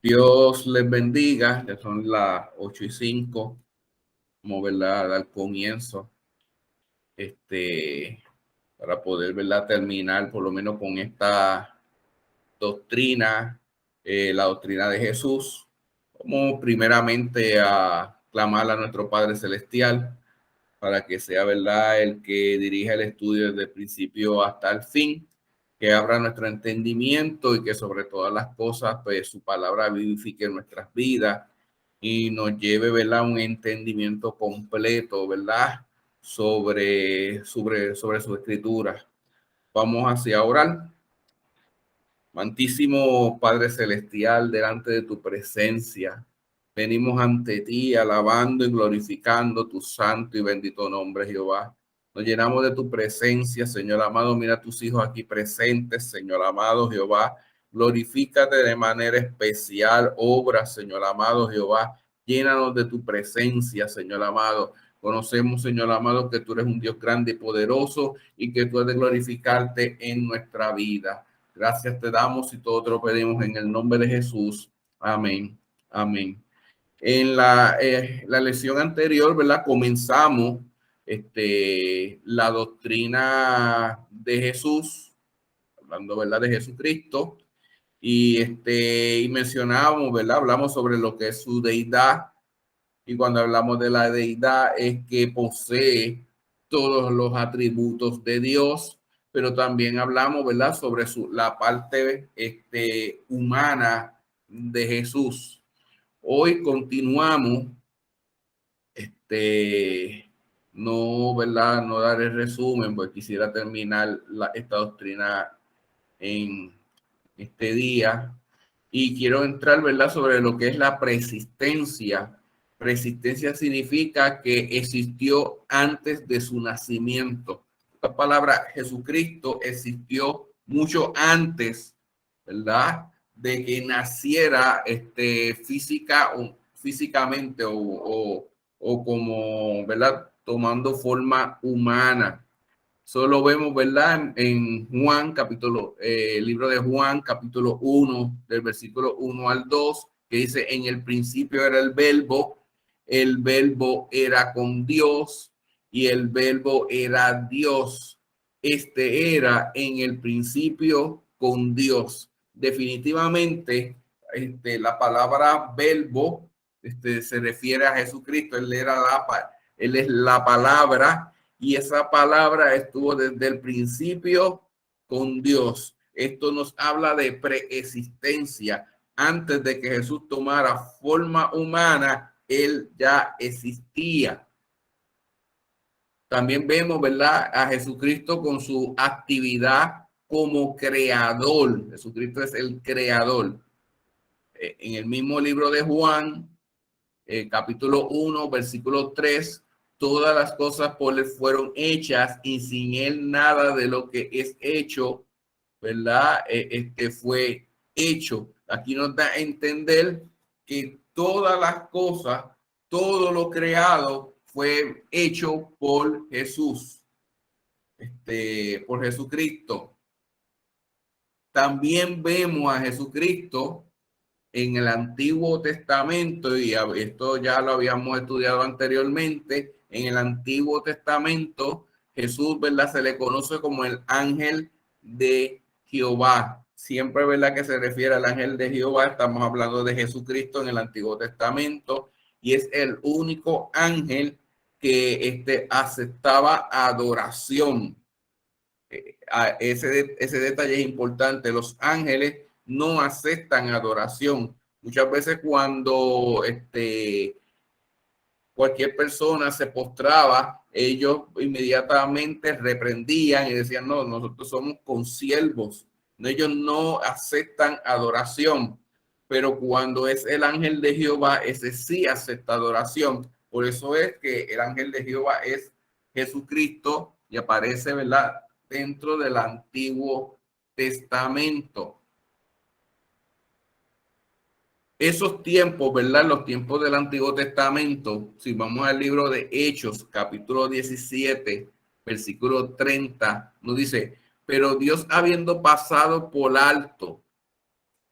Dios les bendiga, ya son las 8:05, como verdad al comienzo, para poder verdad terminar por lo menos con esta doctrina, la doctrina de Jesús, como primeramente a clamar a nuestro Padre Celestial para que sea verdad el que dirija el estudio desde el principio hasta el fin, que abra nuestro entendimiento y que sobre todas las cosas, pues su palabra vivifique nuestras vidas y nos lleve, ¿verdad?, un entendimiento completo, ¿verdad?, sobre su escritura. Vamos hacia orar. Amantísimo Padre Celestial, delante de tu presencia, venimos ante ti alabando y glorificando tu santo y bendito nombre, Jehová. Nos llenamos de tu presencia, Señor amado. Mira a tus hijos aquí presentes, Señor amado, Jehová. Glorifícate de manera especial, obra, Señor amado, Jehová. Llénanos de tu presencia, Señor amado. Conocemos, Señor amado, que tú eres un Dios grande y poderoso y que tú has de glorificarte en nuestra vida. Gracias te damos y todo te lo pedimos en el nombre de Jesús. Amén. Amén. En la lección anterior, ¿verdad? Comenzamos la doctrina de Jesús, hablando, ¿verdad?, de Jesucristo. Y mencionábamos, ¿verdad? Hablamos sobre lo que es su deidad. Y cuando hablamos de la deidad es que posee todos los atributos de Dios, pero también hablamos, ¿verdad?, sobre la parte humana de Jesús. Hoy continuamos, no, ¿verdad?, no dar el resumen, porque quisiera terminar esta doctrina en este día. Y quiero entrar, ¿verdad?, sobre lo que es la persistencia. Persistencia significa que existió antes de su nacimiento. La palabra Jesucristo existió mucho antes, ¿verdad?, de que naciera físicamente o como, ¿verdad?, tomando forma humana. Solo vemos, ¿verdad?, en Juan, libro de Juan, capítulo 1, del versículo 1 al 2, que dice: en el principio era el verbo era con Dios y el verbo era Dios. Era en el principio con Dios. Definitivamente, la palabra verbo se refiere a Jesucristo. Él es la palabra. Y esa palabra estuvo desde el principio con Dios. Esto nos habla de preexistencia. Antes de que Jesús tomara forma humana, él ya existía. También vemos, ¿verdad?, a Jesucristo con su actividad como creador. Jesucristo es el creador. En el mismo libro de Juan, capítulo 1, versículo 3, todas las cosas por él fueron hechas y sin él nada de lo que es hecho, ¿verdad?, fue hecho. Aquí nos da a entender que todas las cosas, todo lo creado fue hecho por Jesús, por Jesucristo. También vemos a Jesucristo en el Antiguo Testamento, y esto ya lo habíamos estudiado anteriormente. En el Antiguo Testamento, Jesús, ¿verdad?, se le conoce como el ángel de Jehová. Siempre, ¿verdad?, que se refiere al ángel de Jehová, estamos hablando de Jesucristo en el Antiguo Testamento, y es el único ángel que aceptaba adoración. Ese detalle es importante. Los ángeles no aceptan adoración. Muchas veces cuando cualquier persona se postraba, ellos inmediatamente reprendían y decían: no, nosotros somos consiervos. Ellos no aceptan adoración. Pero cuando es el ángel de Jehová, ese sí acepta adoración. Por eso es que el ángel de Jehová es Jesucristo y aparece, ¿verdad?, dentro del Antiguo Testamento. Esos tiempos, ¿verdad?, los tiempos del Antiguo Testamento, si vamos al libro de Hechos, capítulo 17, versículo 30, nos dice: pero Dios, habiendo pasado por alto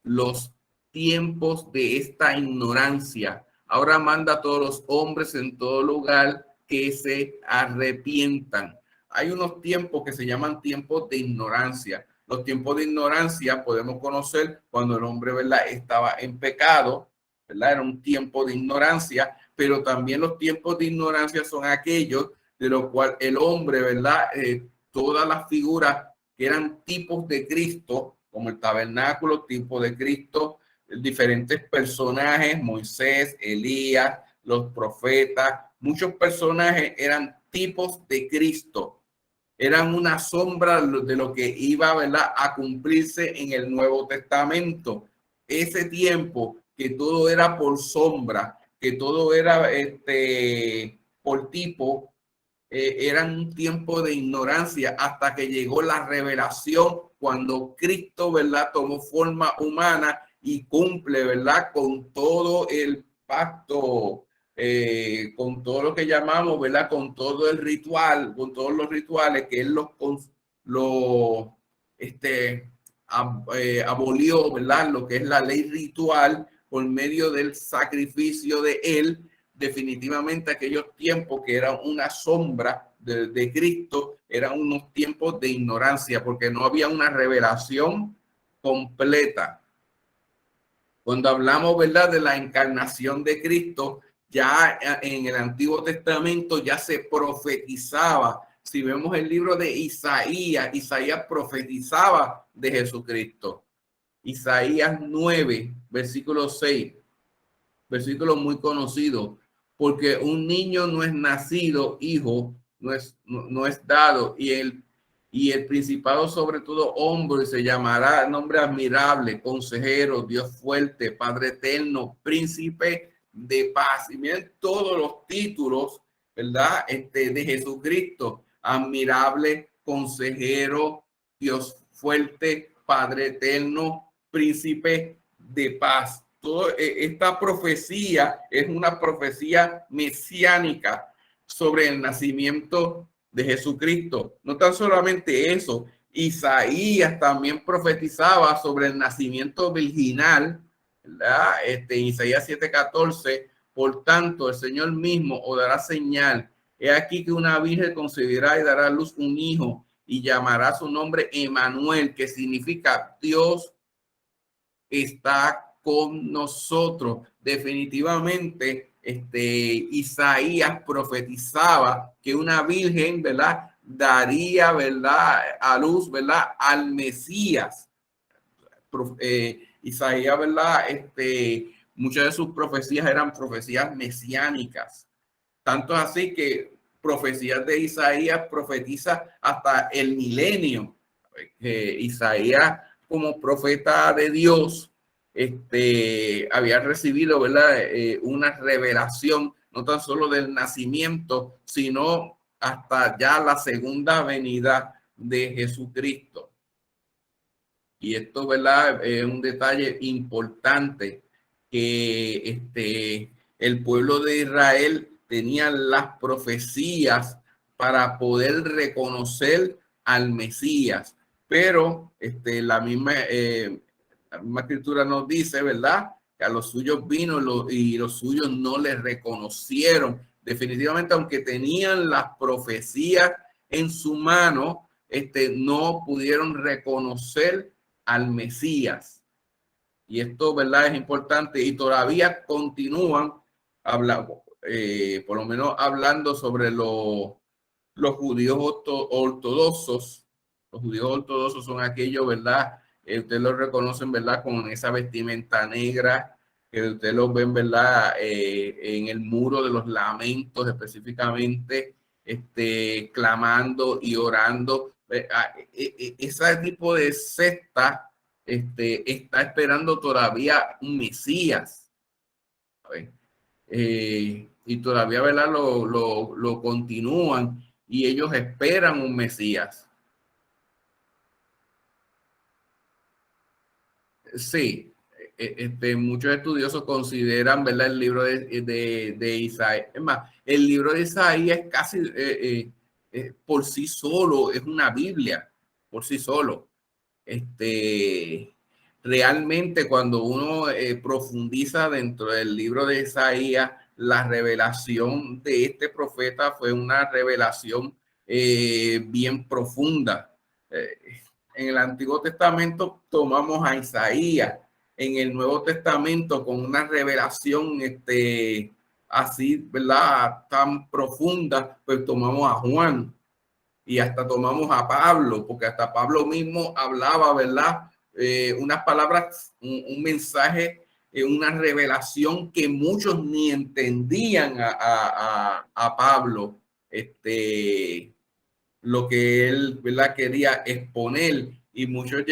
los tiempos de esta ignorancia. Ahora manda a todos los hombres en todo lugar que se arrepientan. Hay unos tiempos que se llaman tiempos de ignorancia. Los tiempos de ignorancia podemos conocer cuando el hombre, ¿verdad?, estaba en pecado, ¿verdad? Era un tiempo de ignorancia, pero también los tiempos de ignorancia son aquellos de los cuales el hombre, ¿verdad? Todas las figuras que eran tipos de Cristo, como el tabernáculo, tipo de Cristo, diferentes personajes, Moisés, Elías, los profetas, muchos personajes eran tipos de Cristo, eran una sombra de lo que iba, ¿verdad?, a cumplirse en el Nuevo Testamento. Ese tiempo que todo era por sombra, que todo era por tipo, eran un tiempo de ignorancia hasta que llegó la revelación cuando Cristo, ¿verdad?, tomó forma humana y cumple, ¿verdad?, con todo el pacto, con todo lo que llamamos, ¿verdad?, con todo el ritual, con todos los rituales que él los abolió, ¿verdad?, lo que es la ley ritual por medio del sacrificio de él. Definitivamente aquellos tiempos que eran una sombra de Cristo eran unos tiempos de ignorancia porque no había una revelación completa. Cuando hablamos, ¿verdad?, de la encarnación de Cristo, ya en el Antiguo Testamento ya se profetizaba. Si vemos el libro de Isaías, Isaías profetizaba de Jesucristo. Isaías 9, versículo 6, versículo muy conocido, porque un niño no es nacido, hijo no es dado, y el principado sobre todo hombre se llamará nombre admirable, consejero, Dios fuerte, Padre eterno, príncipe de paz. Y miren todos los títulos, ¿verdad?, de Jesucristo: admirable, consejero, Dios fuerte, Padre eterno, príncipe de paz. Toda esta profecía es una profecía mesiánica sobre el nacimiento de Jesucristo. No tan solamente eso, Isaías también profetizaba sobre el nacimiento virginal, ¿verdad? Isaías 7:14, por tanto, el Señor mismo os dará señal. He aquí que una virgen concebirá y dará a luz un hijo y llamará su nombre Emmanuel, que significa Dios está con nosotros. Definitivamente, Isaías profetizaba que una virgen, ¿verdad?, daría, ¿verdad?, a luz, ¿verdad?, al Mesías. Isaías, ¿verdad?, muchas de sus profecías eran profecías mesiánicas. Tanto así que profecías de Isaías profetiza hasta el milenio. Isaías, como profeta de Dios, había recibido, ¿verdad?, una revelación no tan solo del nacimiento, sino hasta ya la segunda venida de Jesucristo. Y esto, ¿verdad?, es un detalle importante que el pueblo de Israel tenía las profecías para poder reconocer al Mesías. Pero la misma escritura nos dice, ¿verdad?, que a los suyos vino y los suyos no les reconocieron. Definitivamente, aunque tenían las profecías en su mano, no pudieron reconocer al Mesías. Y esto, ¿verdad?, es importante y todavía continúan hablando, por lo menos hablando sobre los judíos ortodoxos. Los judíos ortodoxos son aquellos, ¿verdad? Ustedes los reconocen, ¿verdad?, con esa vestimenta negra, que ustedes los ven, ¿verdad?, en el muro de los lamentos específicamente, clamando y orando. Ese tipo de secta está esperando todavía un Mesías. Y todavía, ¿verdad?, lo continúan y ellos esperan un Mesías. Sí, muchos estudiosos consideran, ¿verdad?, el libro de Isaías. Es más, el libro de Isaías es casi por sí solo, es una Biblia por sí solo. realmente cuando uno profundiza dentro del libro de Isaías, la revelación de este profeta fue una revelación bien profunda. En el Antiguo Testamento tomamos a Isaías, en el Nuevo Testamento con una revelación así, ¿verdad? Tan profunda, pues tomamos a Juan y hasta tomamos a Pablo, porque hasta Pablo mismo hablaba, ¿verdad? Unas palabras, un mensaje, una revelación que muchos ni entendían a Pablo, lo que él, ¿verdad? Quería exponer, y muchos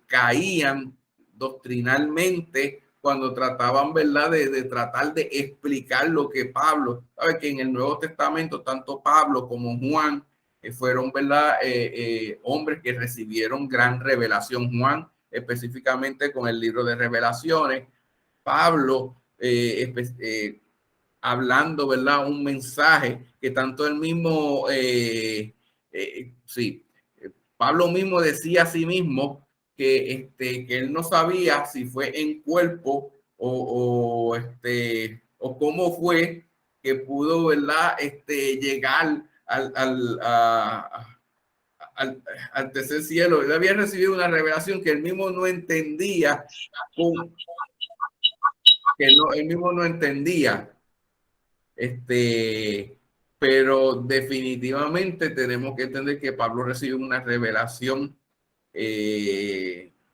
caían doctrinalmente cuando trataban, ¿verdad? De tratar de explicar lo que Pablo, sabe que en el Nuevo Testamento tanto Pablo como Juan fueron, ¿verdad? Hombres que recibieron gran revelación. Juan específicamente con el libro de Revelaciones, Pablo hablando, ¿verdad? Un mensaje que tanto él mismo, sí, Pablo mismo decía a sí mismo que él no sabía si fue en cuerpo o cómo fue que pudo, ¿verdad? Llegar al tercer cielo. Él había recibido una revelación que él mismo no entendía, él mismo no entendía. Pero definitivamente tenemos que entender que Pablo recibe una revelación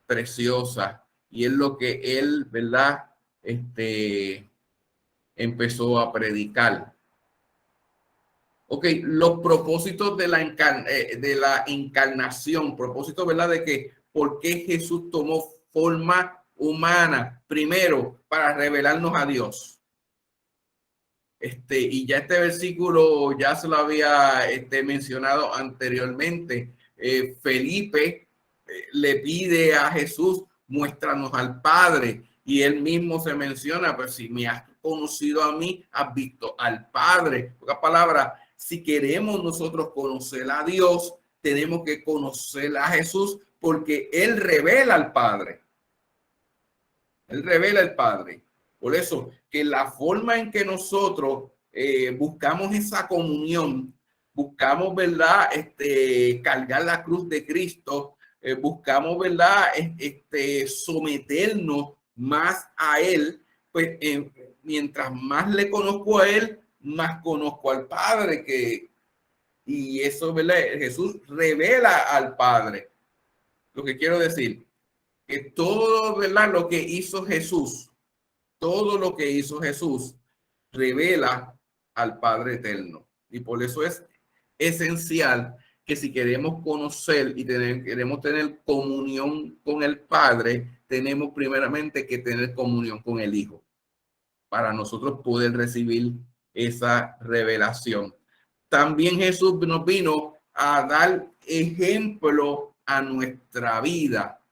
preciosa, y es lo que él, ¿verdad? Empezó a predicar. Ok, los propósitos de la encarnación, propósito, ¿verdad? De que por qué Jesús tomó forma humana. Primero, para revelarnos a Dios. Y ya este versículo ya se lo había mencionado anteriormente. Felipe le pide a Jesús, muéstranos al Padre, y él mismo se menciona, pues si me has conocido a mí, has visto al Padre. En pocas palabras, si queremos nosotros conocer a Dios, tenemos que conocer a Jesús, porque él revela al Padre. Él revela al Padre. Por eso, que la forma en que nosotros buscamos esa comunión, buscamos, ¿verdad? Cargar la cruz de Cristo, buscamos, ¿verdad? Someternos más a Él, pues mientras más le conozco a Él, más conozco al Padre, y eso, ¿verdad? Jesús revela al Padre. Lo que quiero decir, que todo, ¿verdad? Lo que hizo Jesús, todo lo que hizo Jesús revela al Padre eterno. Y por eso es esencial que si queremos conocer y queremos tener comunión con el Padre, tenemos primeramente que tener comunión con el Hijo, para nosotros poder recibir esa revelación. También Jesús nos vino a dar ejemplo a nuestra vida.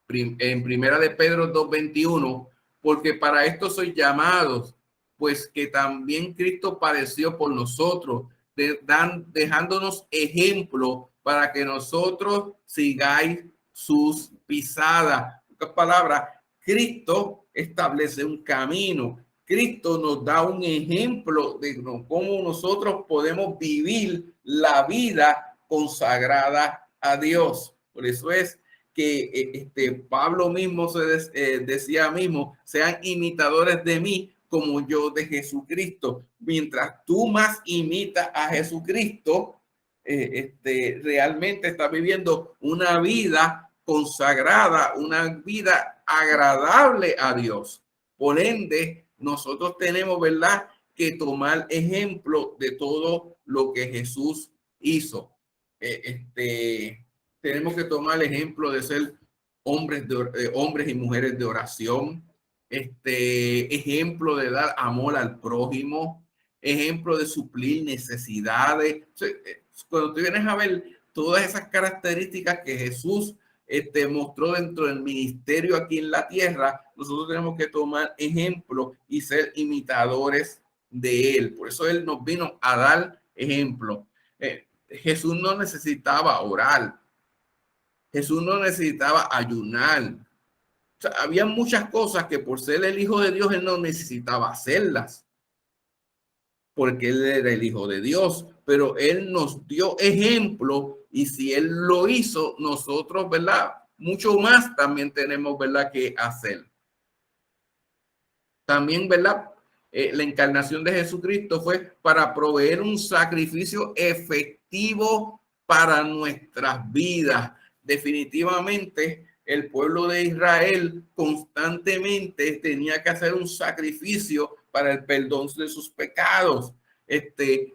En primera de Pedro 2:21, porque para esto sois llamados, pues que también Cristo padeció por nosotros, dejándonos ejemplo para que nosotros sigáis sus pisadas. En otras palabras, Cristo establece un camino. Cristo nos da un ejemplo de cómo nosotros podemos vivir la vida consagrada a Dios. Por eso es que Pablo mismo decía mismo, sean imitadores de mí como yo de Jesucristo. Mientras tú más imitas a Jesucristo, realmente estás viviendo una vida consagrada, una vida agradable a Dios. Por ende, nosotros tenemos, ¿verdad?, que tomar ejemplo de todo lo que Jesús hizo. Tenemos que tomar el ejemplo de ser hombres y mujeres de oración, ejemplo de dar amor al prójimo, ejemplo de suplir necesidades. Cuando tú vienes a ver todas esas características que Jesús mostró dentro del ministerio aquí en la tierra, nosotros tenemos que tomar ejemplo y ser imitadores de él. Por eso él nos vino a dar ejemplo. Jesús no necesitaba orar. Jesús no necesitaba ayunar. O sea, había muchas cosas que por ser el Hijo de Dios, él no necesitaba hacerlas, porque él era el Hijo de Dios, pero él nos dio ejemplo y si él lo hizo, nosotros, ¿verdad? Mucho más también tenemos, ¿verdad?, que hacer. También, ¿verdad? La encarnación de Jesucristo fue para proveer un sacrificio efectivo para nuestras vidas. Definitivamente, el pueblo de Israel constantemente tenía que hacer un sacrificio para el perdón de sus pecados.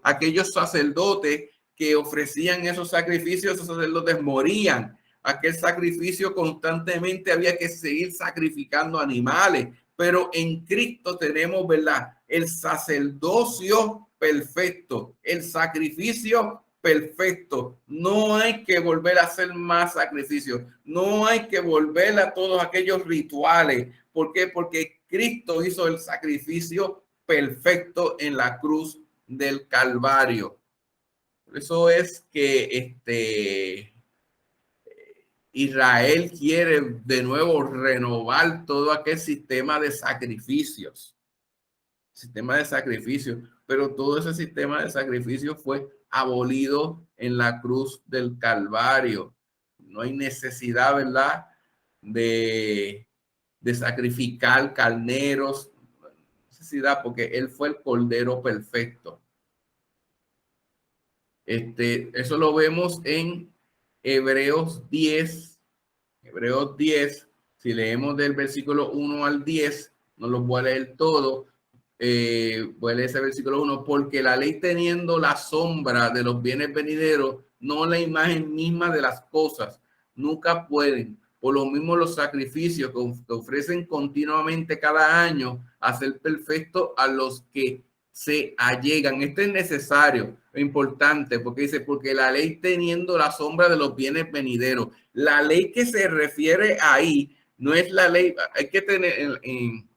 Aquellos sacerdotes que ofrecían esos sacrificios, esos sacerdotes morían. Aquel sacrificio constantemente había que seguir sacrificando animales, pero en Cristo tenemos, ¿verdad?, el sacerdocio perfecto, el sacrificio perfecto. No hay que volver a hacer más sacrificios, no hay que volver a todos aquellos rituales. ¿Por qué? Porque Cristo hizo el sacrificio perfecto en la cruz del Calvario. Por eso es que Israel quiere de nuevo renovar todo aquel sistema de sacrificios, pero todo ese sistema de sacrificios fue abolido en la cruz del Calvario. No hay necesidad, ¿verdad?, de sacrificar carneros, no hay necesidad, porque él fue el Cordero perfecto. Eso lo vemos en Hebreos 10. Hebreos 10, si leemos del versículo 1 al 10, no los voy a leer todo. Voy a leer ese versículo 1, porque la ley teniendo la sombra de los bienes venideros, no la imagen misma de las cosas, nunca pueden. Por lo mismo los sacrificios que ofrecen continuamente cada año, hacer perfecto a los que se allegan. Esto es necesario, importante, porque dice, porque la ley teniendo la sombra de los bienes venideros. La ley que se refiere ahí no es la ley, hay que tener en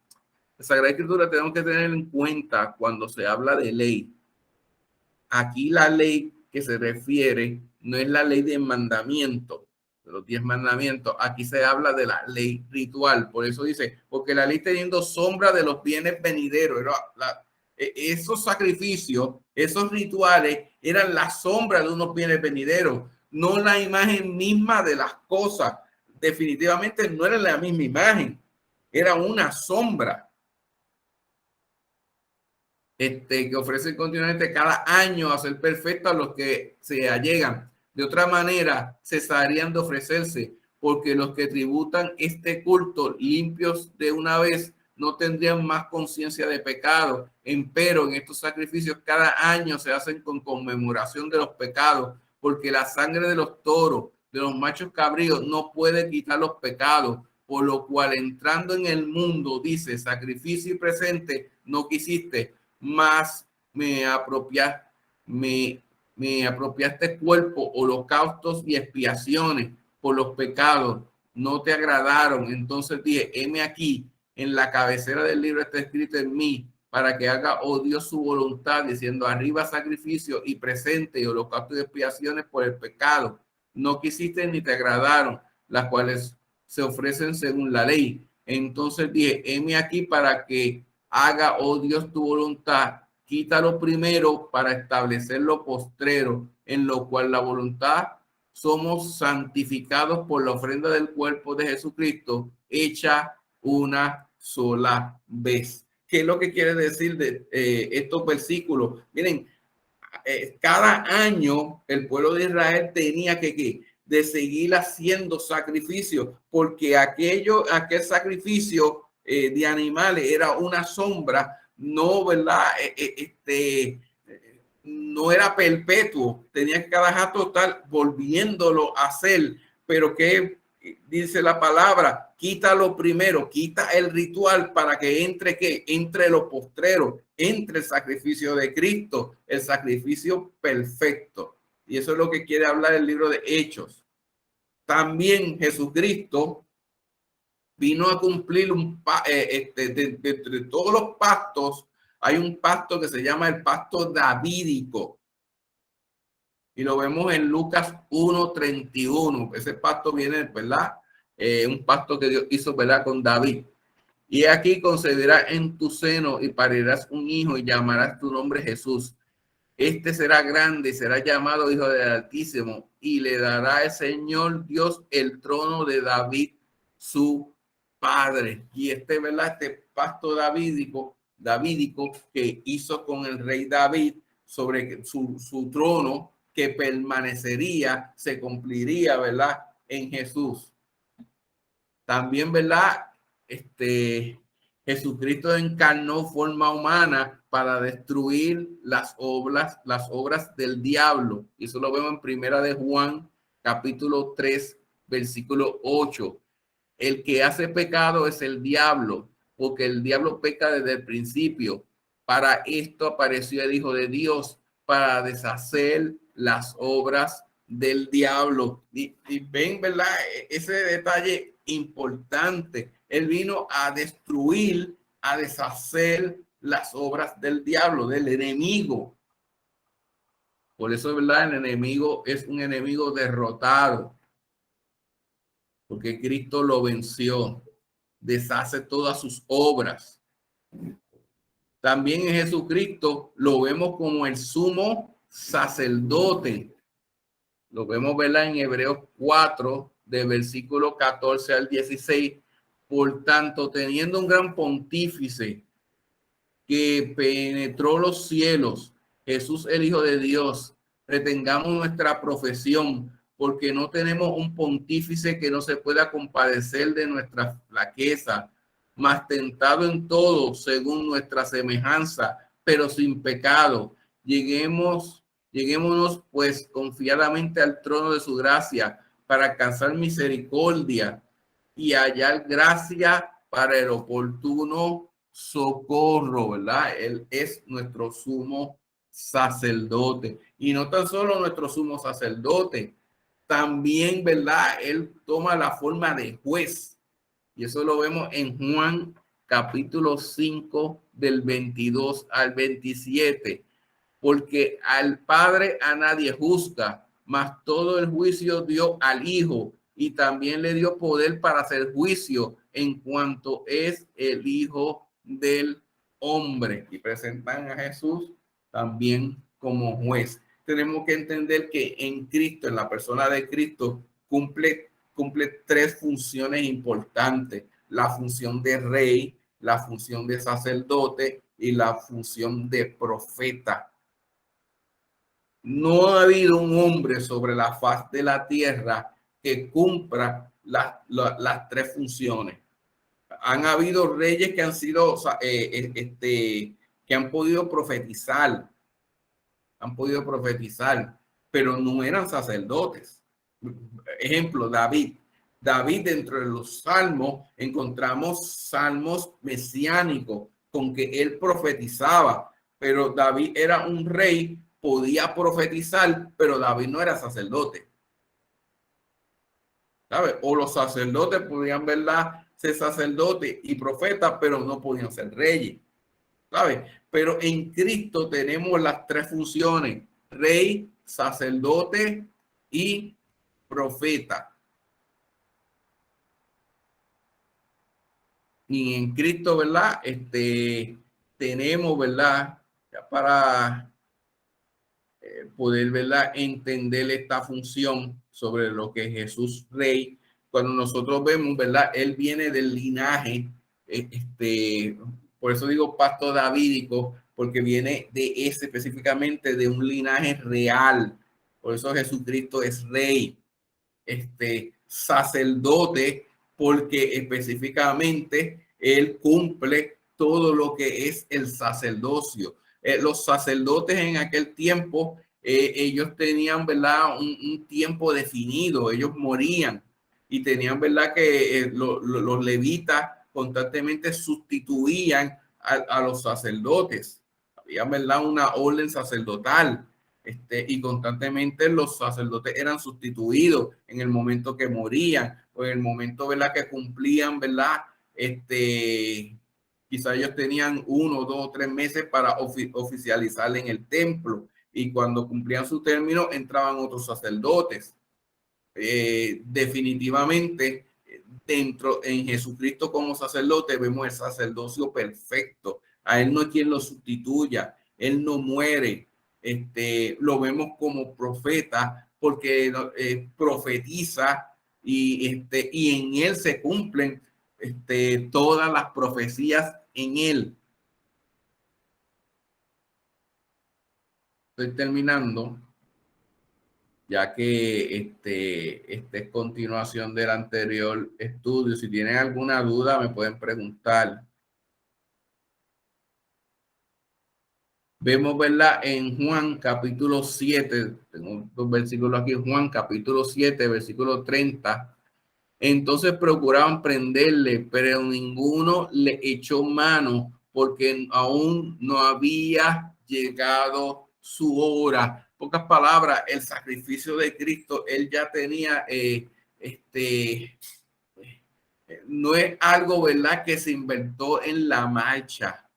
la Sagrada Escritura, tenemos que tener en cuenta cuando se habla de ley. Aquí la ley que se refiere no es la ley de mandamiento, de los 10 mandamientos. Aquí se habla de la ley ritual. Por eso dice, porque la ley teniendo sombra de los bienes venideros. Esos sacrificios, esos rituales eran la sombra de unos bienes venideros, no la imagen misma de las cosas. Definitivamente no era la misma imagen, era una sombra. Que ofrecen continuamente cada año a ser perfecto a los que se allegan. De otra manera, cesarían de ofrecerse, porque los que tributan este culto limpios de una vez no tendrían más conciencia de pecado. Empero en estos sacrificios cada año se hacen con conmemoración de los pecados, porque la sangre de los toros, de los machos cabríos, no puede quitar los pecados, por lo cual entrando en el mundo, dice, sacrificio y presente no quisiste, más me apropiaste cuerpo, holocaustos y expiaciones por los pecados, no te agradaron. Entonces dije, heme aquí, en la cabecera del libro está escrito en mí, para que haga, oh Dios, su voluntad, diciendo, arriba sacrificio y presente y holocausto y expiaciones por el pecado. No quisiste ni te agradaron, las cuales se ofrecen según la ley. Entonces dije, heme aquí para que haga, oh Dios, tu voluntad. Quítalo primero para establecer lo postrero, en lo cual la voluntad somos santificados por la ofrenda del cuerpo de Jesucristo, hecha una sola vez. ¿Qué es lo que quiere decir de estos versículos? Miren, cada año el pueblo de Israel tenía que de seguir haciendo sacrificios, porque aquel sacrificio de animales era una sombra, no, ¿verdad? No era perpetuo, tenía que cada rato estar volviéndolo a hacer, pero que dice la palabra, quítalo primero, quita el ritual para que entre entre lo postrero, entre el sacrificio de Cristo, el sacrificio perfecto. Y eso es lo que quiere hablar el libro de Hechos. También Jesucristo vino a cumplir de todos los pactos, hay un pacto que se llama el pacto davídico. Y lo vemos en Lucas 1:31. Ese pacto viene, ¿verdad? Un pacto que Dios hizo, ¿verdad? Con David. Y aquí concederá en tu seno y parirás un hijo y llamarás tu nombre Jesús. Este será grande y será llamado Hijo del Altísimo y le dará el Señor Dios el trono de David, su padre. Y ¿verdad? Este pacto davídico que hizo con el rey David sobre su trono, que permanecería, se cumpliría, ¿verdad? En Jesús. También, ¿verdad? Jesucristo encarnó forma humana para destruir las obras del diablo. Y eso lo vemos en Primera de Juan, capítulo 3, versículo 8. El que hace pecado es el diablo, porque el diablo peca desde el principio. Para esto apareció el Hijo de Dios, para deshacer las obras del diablo. Y ven, ¿verdad? Ese detalle importante. Él vino a destruir, a deshacer las obras del diablo, del enemigo. Por eso, ¿verdad? El enemigo es un enemigo derrotado, porque Cristo lo venció, deshace todas sus obras. También en Jesucristo lo vemos como el sumo sacerdote. Lo vemos, ¿verdad? En Hebreos 4, de versículo 14 al 16. Por tanto, teniendo un gran pontífice que penetró los cielos, Jesús el Hijo de Dios, retengamos nuestra profesión, porque no tenemos un pontífice que no se pueda compadecer de nuestra flaqueza, mas tentado en todo según nuestra semejanza, pero sin pecado. Lleguémonos pues confiadamente al trono de su gracia para alcanzar misericordia y hallar gracia para el oportuno socorro, ¿verdad? Él es nuestro sumo sacerdote. Y no tan solo nuestro sumo sacerdote, también, ¿verdad? Él toma la forma de juez. Y eso lo vemos en Juan capítulo 5 del 22 al 27. Porque al Padre a nadie juzga, mas todo el juicio dio al Hijo y también le dio poder para hacer juicio en cuanto es el Hijo del Hombre. Y presentan a Jesús también como juez. Tenemos que entender que en Cristo, en la persona de Cristo, cumple tres funciones importantes: la función de rey, la función de sacerdote y la función de profeta. No ha habido un hombre sobre la faz de la tierra que cumpla las tres funciones. Han habido reyes que han sido, que han podido profetizar, pero no eran sacerdotes. Ejemplo, David. David, dentro de los salmos, encontramos salmos mesiánicos con que él profetizaba, pero David era un rey, podía profetizar, pero David no era sacerdote. ¿Sabe? O los sacerdotes podían, ¿verdad?, ser sacerdotes y profetas, pero no podían ser reyes. ¿Sabe? Pero en Cristo tenemos las tres funciones: rey, sacerdote y profeta. Y en Cristo, ¿verdad? Tenemos, ¿verdad? Ya para poder, ¿verdad?, entender esta función sobre lo que es Jesús Rey. Cuando nosotros vemos, ¿verdad?, él viene del linaje, por eso digo pacto davídico, porque viene de ese, específicamente de un linaje real. Por eso Jesucristo es rey, sacerdote, porque específicamente él cumple todo lo que es el sacerdocio. Los sacerdotes en aquel tiempo, ellos tenían, ¿verdad?, un tiempo definido. Ellos morían y tenían, ¿verdad?, que los levitas constantemente sustituían a los sacerdotes. Había, ¿verdad?, una orden sacerdotal. Y constantemente los sacerdotes eran sustituidos en el momento que morían o en el momento, ¿verdad?, que cumplían, ¿verdad? Quizás ellos tenían 1, 2, 3 meses para oficializar en el templo. y cuando cumplían su término entraban otros sacerdotes. Definitivamente, dentro en Jesucristo como sacerdote vemos el sacerdocio perfecto. A él no hay quien lo sustituya, él no muere. Lo vemos como profeta porque profetiza y en él se cumplen todas las profecías en él. Estoy terminando, ya que es continuación del anterior estudio. Si tienen alguna duda, me pueden preguntar. Vemos, ¿verdad? En Juan capítulo 7, tengo dos versículos aquí, Juan capítulo 7, versículo 30. Entonces procuraban prenderle, pero ninguno le echó mano porque aún no había llegado su hora. Pocas palabras, el sacrificio de Cristo, él ya tenía, no es algo, ¿verdad?, que se inventó en la marcha.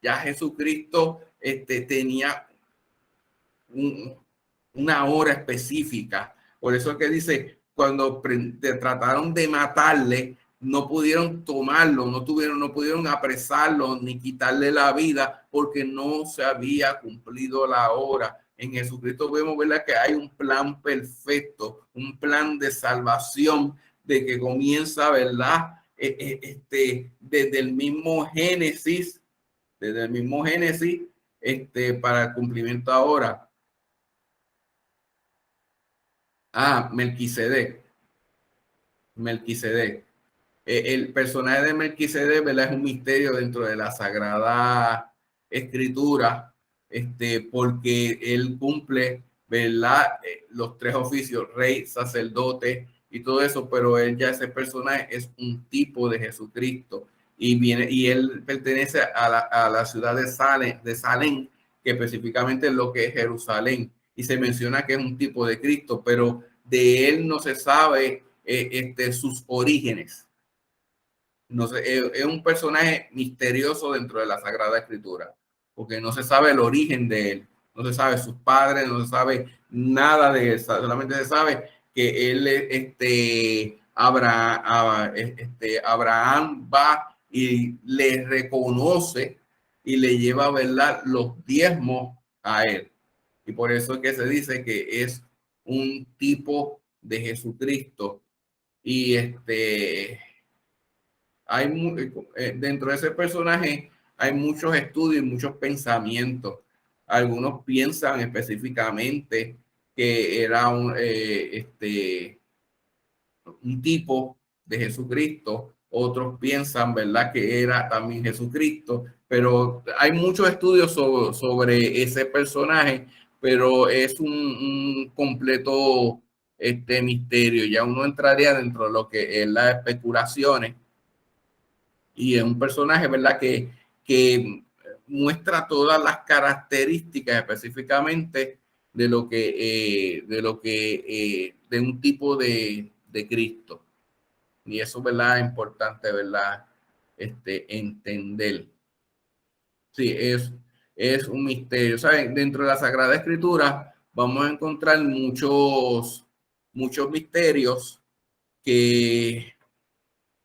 Ya Jesucristo tenía una hora específica. Por eso es que dice, cuando trataron de matarle, no pudieron tomarlo, no pudieron apresarlo ni quitarle la vida porque no se había cumplido la hora. En Jesucristo vemos, ¿verdad?, que hay un plan perfecto, un plan de salvación de que comienza, ¿verdad? Desde el mismo Génesis, para el cumplimiento ahora. Melquisedec. Melquisedec. El personaje de Melquisedec, ¿verdad?, es un misterio dentro de la Sagrada Escritura, porque él cumple, ¿verdad?, los tres oficios, rey, sacerdote y todo eso, pero él ya, ese personaje es un tipo de Jesucristo y él pertenece a la ciudad de Salem, que específicamente es lo que es Jerusalén, y se menciona que es un tipo de Cristo, pero de él no se sabe sus orígenes. No sé, es un personaje misterioso dentro de la Sagrada Escritura, porque no se sabe el origen de él, no se sabe sus padres, no se sabe nada de él, solamente se sabe que él, Abraham va y le reconoce y le lleva, ¿verdad?, los diezmos a él. Y por eso es que se dice que es un tipo de Jesucristo. Y dentro de ese personaje hay muchos estudios y muchos pensamientos. Algunos piensan específicamente que era un tipo de Jesucristo, otros piensan, ¿verdad?, que era también Jesucristo, pero hay muchos estudios sobre ese personaje, pero es un completo misterio. Ya uno entraría dentro de lo que es las especulaciones, y es un personaje, ¿verdad?, que muestra todas las características específicamente de un tipo de Cristo. Y eso, ¿verdad?, es importante, ¿verdad?, entender. Sí, es un misterio. ¿Saben? Dentro de la Sagrada Escritura vamos a encontrar muchos misterios que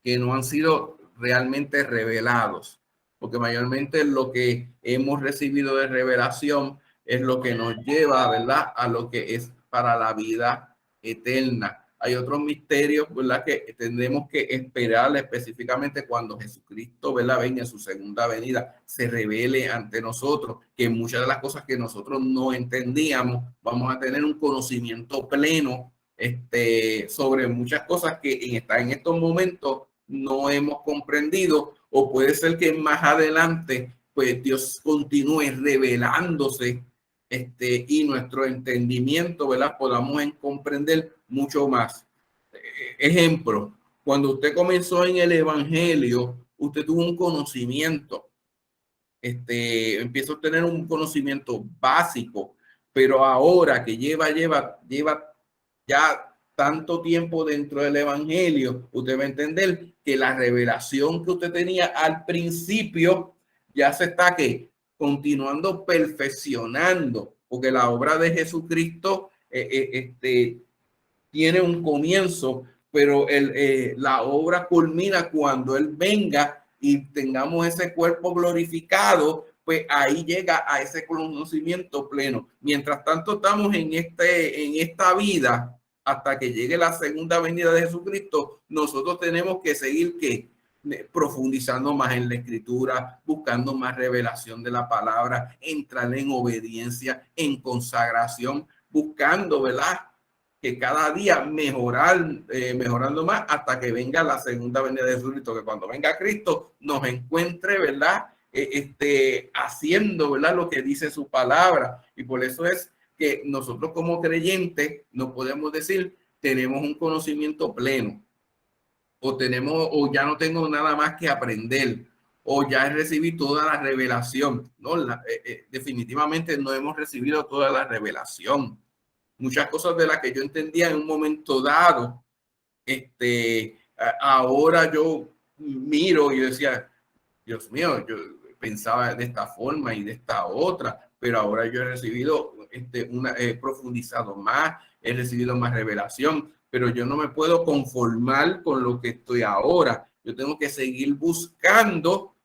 no han sido realmente revelados, porque mayormente lo que hemos recibido de revelación es lo que nos lleva, ¿verdad?, a lo que es para la vida eterna. Hay otros misterios, ¿verdad?, que tendremos que esperar específicamente cuando Jesucristo, ¿verdad?, venga en su segunda venida, se revele ante nosotros, que muchas de las cosas que nosotros no entendíamos, vamos a tener un conocimiento pleno sobre muchas cosas que en estos momentos no hemos comprendido, o puede ser que más adelante pues Dios continúe revelándose y nuestro entendimiento, ¿verdad?, podamos comprender mucho más. Ejemplo, cuando usted comenzó en el evangelio, usted tuvo un conocimiento, empieza a tener un conocimiento básico, pero ahora que lleva ya tanto tiempo dentro del evangelio, usted va a entender que la revelación que usted tenía al principio ya se está continuando perfeccionando, porque la obra de Jesucristo tiene un comienzo, pero la obra culmina cuando Él venga y tengamos ese cuerpo glorificado, pues ahí llega a ese conocimiento pleno. Mientras tanto estamos en esta vida, hasta que llegue la segunda venida de Jesucristo, nosotros tenemos que seguir profundizando más en la escritura, buscando más revelación de la palabra, entrar en obediencia, en consagración, buscando, ¿verdad?, que cada día mejorando más hasta que venga la segunda venida de Jesucristo, que cuando venga Cristo nos encuentre, ¿verdad?, haciendo, ¿verdad?, lo que dice su palabra. Y por eso es que nosotros como creyentes no podemos decir tenemos un conocimiento pleno, o ya no tengo nada más que aprender, o ya recibí toda la revelación. No, definitivamente no hemos recibido toda la revelación. Muchas cosas de las que yo entendía en un momento dado, ahora yo miro y decía, Dios mío, yo pensaba de esta forma y de esta otra, pero ahora yo he recibido, he profundizado más, he recibido más revelación, pero yo no me puedo conformar con lo que estoy ahora. Yo tengo que seguir buscando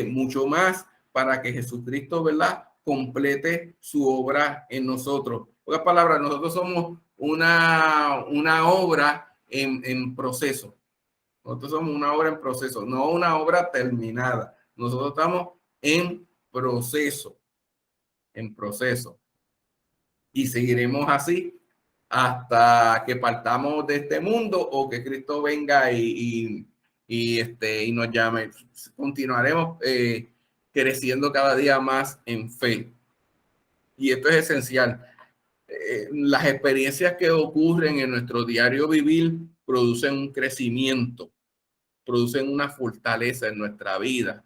mucho más para que Jesucristo, ¿verdad?, complete su obra en nosotros. En otras palabras, nosotros somos una obra en proceso. Nosotros somos una obra en proceso, no una obra terminada. Nosotros estamos en proceso. Y seguiremos así hasta que partamos de este mundo o que Cristo venga y nos llame. Continuaremos creciendo cada día más en fe. Y esto es esencial. Las experiencias que ocurren en nuestro diario vivir producen un crecimiento, producen una fortaleza en nuestra vida.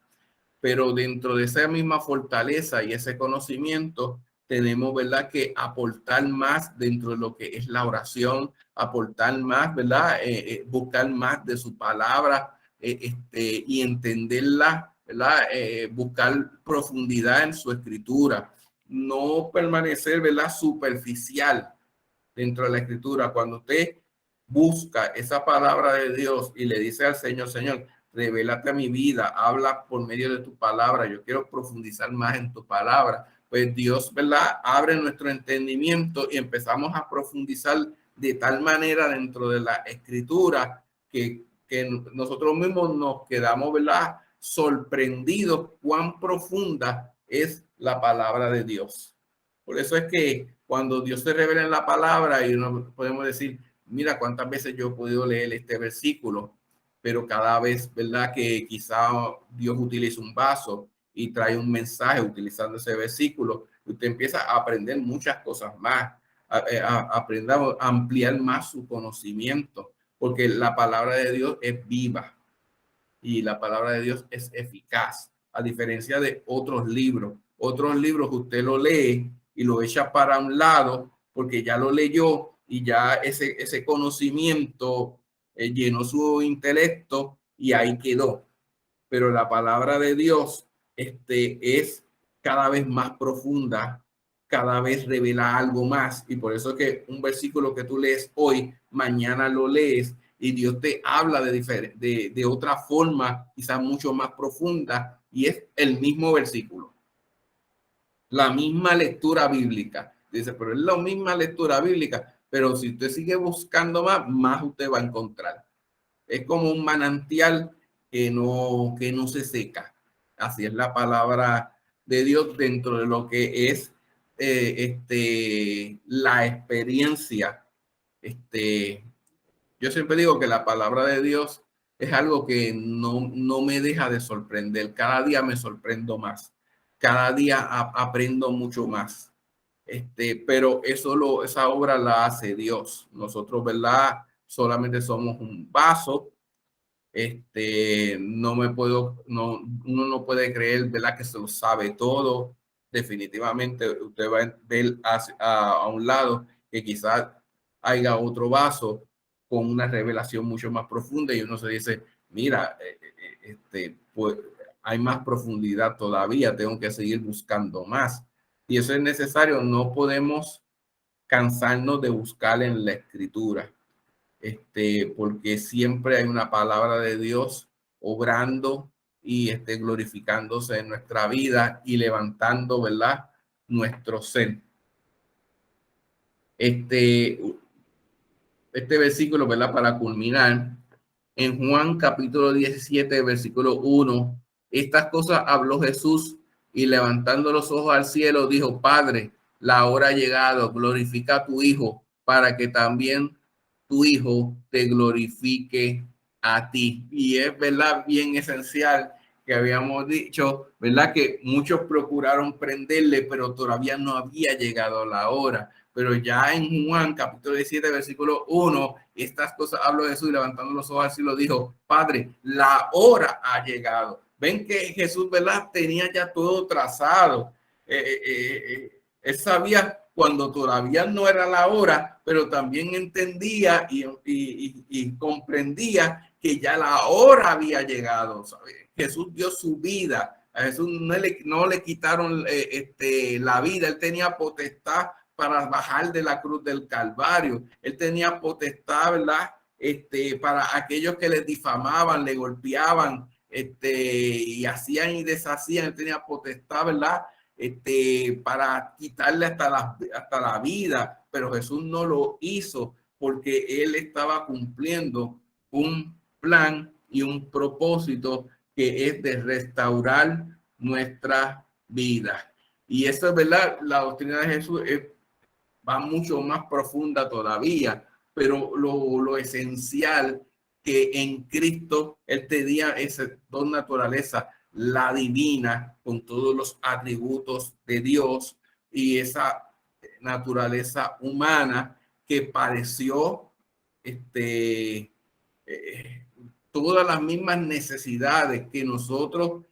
Pero dentro de esa misma fortaleza y ese conocimiento, tenemos, ¿verdad?, que aportar más dentro de lo que es la oración, aportar más, ¿verdad?, buscar más de su palabra y entenderla, ¿verdad?, buscar profundidad en su escritura, no permanecer, ¿verdad?, superficial dentro de la escritura. Cuando usted busca esa palabra de Dios y le dice al Señor, Señor, revélate a mi vida, habla por medio de tu palabra, yo quiero profundizar más en tu palabra, pues Dios, ¿verdad?, abre nuestro entendimiento y empezamos a profundizar de tal manera dentro de la escritura que nosotros mismos nos quedamos, ¿verdad?, sorprendidos cuán profunda es la palabra de Dios. Por eso es que cuando Dios se revela en la palabra y no podemos decir, mira cuántas veces yo he podido leer este versículo, pero cada vez, ¿verdad?, que quizá Dios utiliza un vaso y trae un mensaje utilizando ese versículo, usted empieza a aprender muchas cosas más, aprender a ampliar más su conocimiento, porque la palabra de Dios es viva y la palabra de Dios es eficaz, a diferencia de otros libros. Otros libros que usted lo lee y lo echa para un lado porque ya lo leyó y ya ese conocimiento llenó su intelecto y ahí quedó. Pero la palabra de Dios es cada vez más profunda, cada vez revela algo más. Y por eso es que un versículo que tú lees hoy, mañana lo lees y Dios te habla de otra forma, quizás mucho más profunda, y es el mismo versículo, la misma lectura bíblica. Dice, pero es la misma lectura bíblica, pero si usted sigue buscando más, más usted va a encontrar. Es como un manantial que no se seca. Así es la palabra de Dios dentro de lo que es la experiencia. Yo siempre digo que la palabra de Dios es algo que no me deja de sorprender. Cada día me sorprendo más. Cada día aprendo mucho más. Pero esa obra la hace Dios. Nosotros, ¿verdad?, solamente somos un vaso. Uno no puede creer, ¿verdad?, que se lo sabe todo. Definitivamente usted va a ver a un lado que quizás haya otro vaso con una revelación mucho más profunda y uno se dice, mira, pues hay más profundidad todavía, tengo que seguir buscando más. Y eso es necesario, no podemos cansarnos de buscar en la Escritura, porque siempre hay una palabra de Dios obrando y glorificándose en nuestra vida y levantando, ¿verdad?, nuestro ser. Este versículo, ¿verdad?, para culminar, en Juan capítulo 17, versículo 1, estas cosas habló Jesús y levantando los ojos al cielo dijo: Padre, la hora ha llegado, glorifica a tu Hijo para que también tu Hijo te glorifique a ti. Y es, ¿verdad?, bien esencial que habíamos dicho, ¿verdad?, que muchos procuraron prenderle, pero todavía no había llegado la hora. Pero ya en Juan capítulo 17, versículo 1, estas cosas habló Jesús y levantando los ojos así lo dijo: Padre, la hora ha llegado. Ven que Jesús, ¿verdad?, tenía ya todo trazado. Él sabía cuando todavía no era la hora, pero también entendía y comprendía que ya la hora había llegado. ¿Sabe? Jesús dio su vida. A Jesús no le quitaron la vida. Él tenía potestad para bajar de la cruz del Calvario. Él tenía potestad, ¿verdad?, para aquellos que le difamaban, le golpeaban, y hacían y deshacían. Él tenía potestad, ¿verdad?, para quitarle hasta la vida, pero Jesús no lo hizo porque él estaba cumpliendo un plan y un propósito que es de restaurar nuestra vida. Y eso es verdad, la doctrina de Jesús va mucho más profunda todavía, pero lo esencial que en Cristo él tenía esas dos naturalezas, la divina con todos los atributos de Dios y esa naturaleza humana que pareció todas las mismas necesidades que nosotros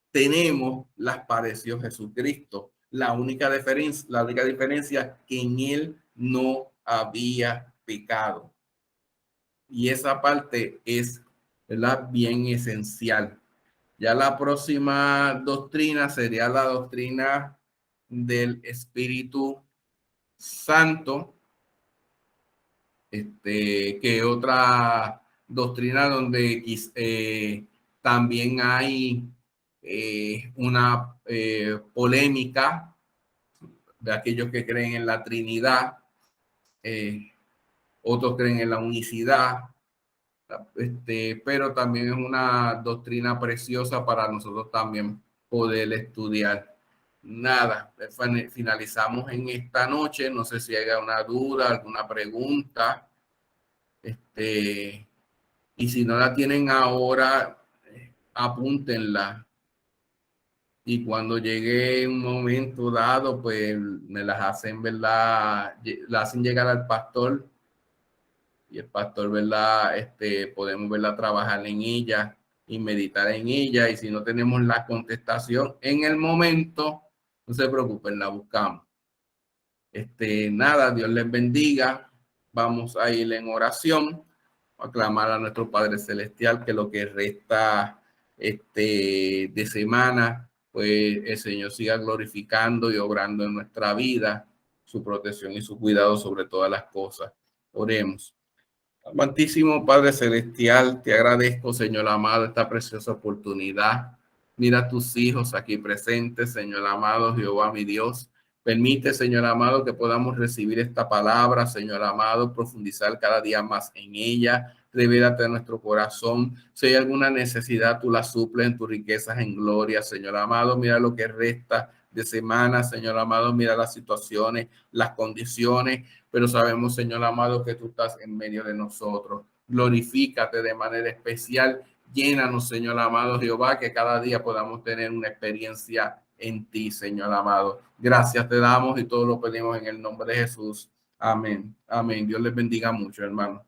tenemos, las padeció Jesucristo. La única diferencia que en él no había pecado. Y esa parte es, ¿verdad?, bien esencial. Ya la próxima doctrina sería la doctrina del Espíritu Santo, que otra doctrina donde también hay una polémica de aquellos que creen en la Trinidad, otros creen en la unicidad, pero también es una doctrina preciosa para nosotros también poder estudiar. Nada, finalizamos en esta noche. No sé si hay alguna duda, alguna pregunta. Y si no la tienen ahora, apúntenla. Y cuando llegue un momento dado, pues me las hacen, ¿verdad? La hacen llegar al pastor. Y el pastor, ¿verdad?, podemos, ¿verdad?, trabajar en ella y meditar en ella. Y si no tenemos la contestación en el momento, no se preocupen, la buscamos. Nada, Dios les bendiga. Vamos a ir en oración, a clamar a nuestro Padre Celestial que lo que resta de semana, pues el Señor siga glorificando y obrando en nuestra vida, su protección y su cuidado sobre todas las cosas. Oremos. Amantísimo Padre Celestial, te agradezco, Señor amado, esta preciosa oportunidad. Mira a tus hijos aquí presentes, Señor amado, Jehová mi Dios. Permite, Señor amado, que podamos recibir esta palabra, Señor amado, profundizar cada día más en ella. Revélate a nuestro corazón. Si hay alguna necesidad, tú la suples en tus riquezas en gloria, Señor amado. Mira lo que resta de semana, Señor amado. Mira las situaciones, las condiciones, pero sabemos, Señor amado, que tú estás en medio de nosotros. Glorifícate de manera especial. Llénanos, Señor amado Jehová, que cada día podamos tener una experiencia en ti, Señor amado. Gracias te damos y todo lo pedimos en el nombre de Jesús. Amén. Amén. Dios les bendiga mucho, hermano.